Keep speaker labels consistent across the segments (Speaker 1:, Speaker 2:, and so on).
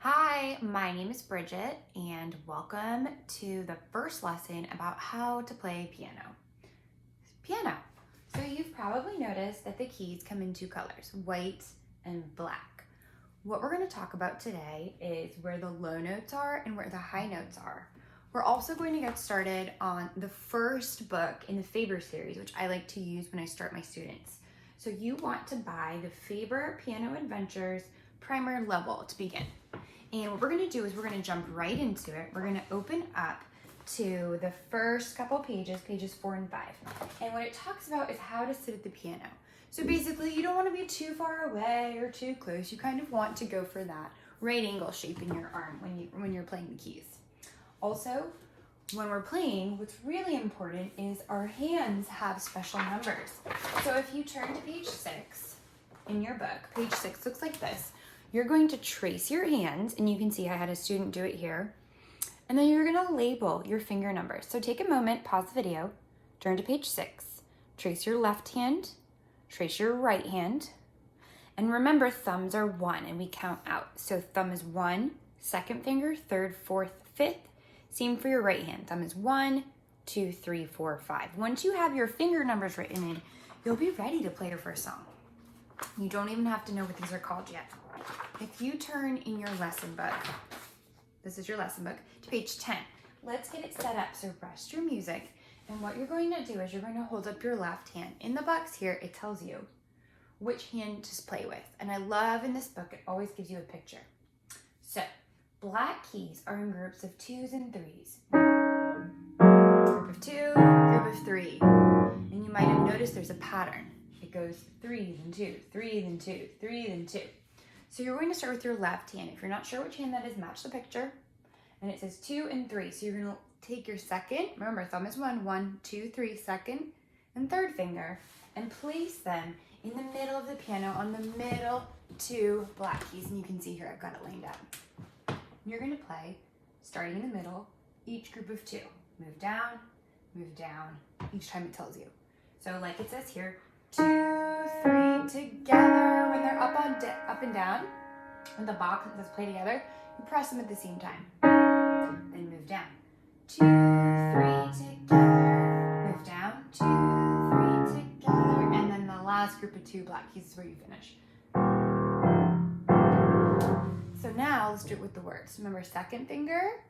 Speaker 1: Hi, my name is Bridget, and welcome to the first lesson about how to play piano. Piano. So you've probably noticed that the keys come in two colors, white and black. What we're going to talk about today is where the low notes are and where the high notes are. We're also going to get started on the first book in the Faber series, which I like to use when I start my students. So you want to buy the Faber Piano Adventures primer level to begin. And what we're going to do is we're going to jump right into it. We're going to open up to the first couple pages, pages 4 and 5. And what it talks about is how to sit at the piano. So basically, you don't want to be too far away or too close. You kind of want to go for that right angle shape in your arm when you're playing the keys. Also, when we're playing, what's really important is our hands have special numbers. So if you turn to page 6 in your book, page 6 looks like this. You're going to trace your hands, and you can see I had a student do it here. And then you're going to label your finger numbers. So take a moment, pause the video, turn to page 6, trace your left hand, trace your right hand, and remember thumbs are 1 and we count out. So thumb is 1, second finger, third, fourth, fifth. Same for your right hand. Thumb is 1, 2, 3, 4, 5. Once you have your finger numbers written in, you'll be ready to play your first song. You don't even have to know what these are called yet. If you turn in your lesson book, this is your lesson book, to page 10, let's get it set up. So rest your music. And what you're going to do is you're going to hold up your left hand. In the box here, it tells you which hand to play with. And I love in this book, it always gives you a picture. So black keys are in groups of 2s and 3s. Group of 2, group of 3. And you might have noticed there's a pattern. It goes 3, then 2, 3, then 2, 3, then 2. So you're going to start with your left hand. If you're not sure which hand that is, match the picture. And it says 2 and 3. So you're going to take your second, remember thumb is 1, 1, 2, 3, second and third finger, and place them in the middle of the piano on the middle 2 black keys. And you can see here I've got it lined up. You're going to play, starting in the middle, each group of 2. Move down, each time it tells you. So like it says here, 2, 3 together. When they're up and down, when the box that says play together, you press them at the same time. Then move down. 2, 3 together. Move down. 2, 3 together. And then the last group of 2 black keys is where you finish. So now let's do it with the words. Remember, second finger,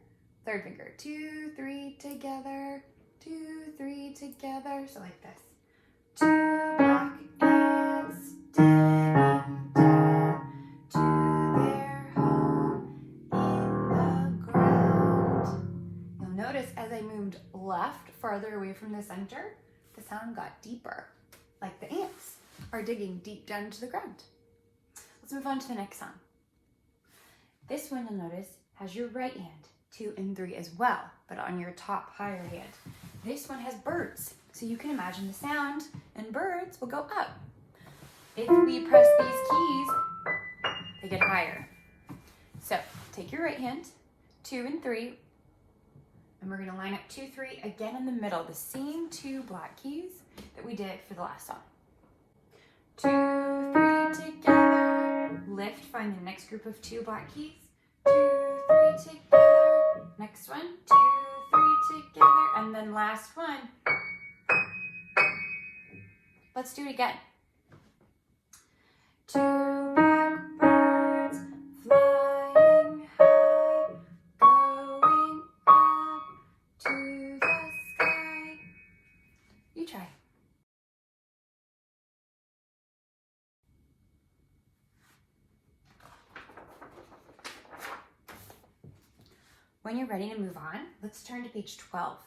Speaker 1: third finger. 2, 3 together. 2, 3 together. So like this. 2 black ants digging down to their home in the ground. You'll notice as I moved left, farther away from the center, the sound got deeper, like the ants are digging deep down into the ground. Let's move on to the next song. This one, you'll notice, has your right hand, 2 and 3 as well, but on your top higher hand. This one has birds. So you can imagine the sound, and birds will go up. If we press these keys, they get higher. So take your right hand, 2 and 3, and we're going to line up 2, 3 again in the middle, the same 2 black keys that we did for the last song. 2, 3 together. Lift, find the next group of 2 black keys. 2, 3 together. Next one, 2, 3 together, and then last one. Let's do it again. 2 blackbirds flying high, going up to the sky. You try. When you're ready to move on, let's turn to page 12.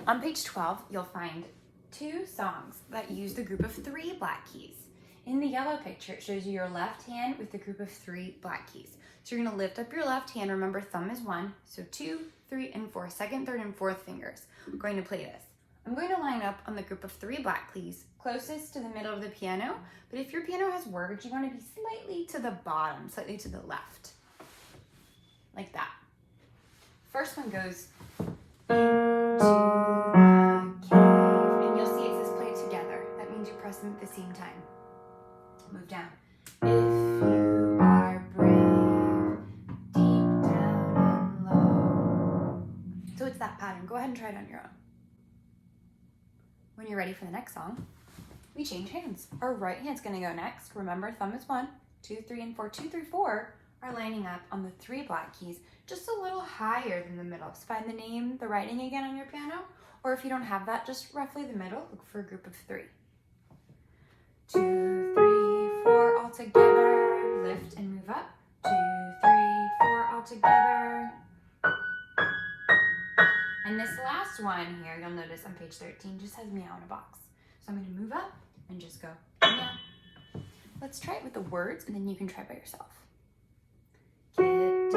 Speaker 1: On page 12, you'll find 2 songs that use the group of 3 black keys. In the yellow picture, it shows you your left hand with the group of 3 black keys. So you're going to lift up your left hand. Remember, thumb is 1. So 2, 3, and 4, second, third, and fourth fingers. I'm going to play this. I'm going to line up on the group of 3 black keys, closest to the middle of the piano. But if your piano has words, you want to be slightly to the bottom, slightly to the left. Like that. First one goes into the cave, and you'll see it says play together. That means you press them at the same time. Move down. If you are brave, try it on your own. When you're ready for the next song, we change hands. Our right hand's gonna go next. Remember, thumb is 1, 2, 3, and 4. 2, 3, 4 are lining up on the 3 black keys, just a little higher than the middle. So find the name, the writing again on your piano, or if you don't have that, just roughly the middle, look for a group of 3. 2, 3, 4, all together, lift and move up. 2, 3, 4, all together. And this last one here, you'll notice on page 13, just has meow in a box. So I'm gonna move up and just go meow. Let's try it with the words, and then you can try by yourself. Kittens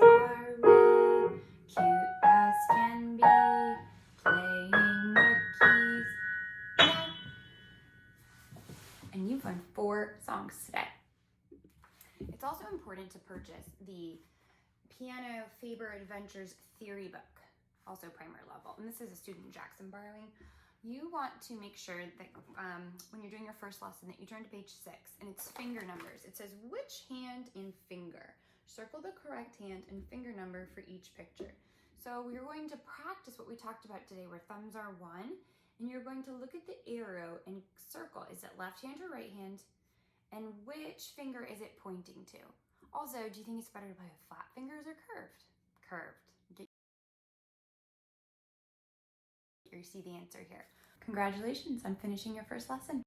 Speaker 1: are we, cute as can be, playing the keys, meow. And you've learned 4 songs today. It's also important to purchase the Piano Faber Adventures Theory Book, also primer level. And this is a student in Jackson borrowing. You want to make sure that when you're doing your first lesson that you turn to page 6 and it's finger numbers. It says which hand in finger. Circle the correct hand and finger number for each picture. So we're going to practice what we talked about today where thumbs are 1, and you're going to look at the arrow and circle. Is it left hand or right hand? And which finger is it pointing to? Also, do you think it's better to play with flat fingers or curved? Curved. You see the answer here. Congratulations on finishing your first lesson.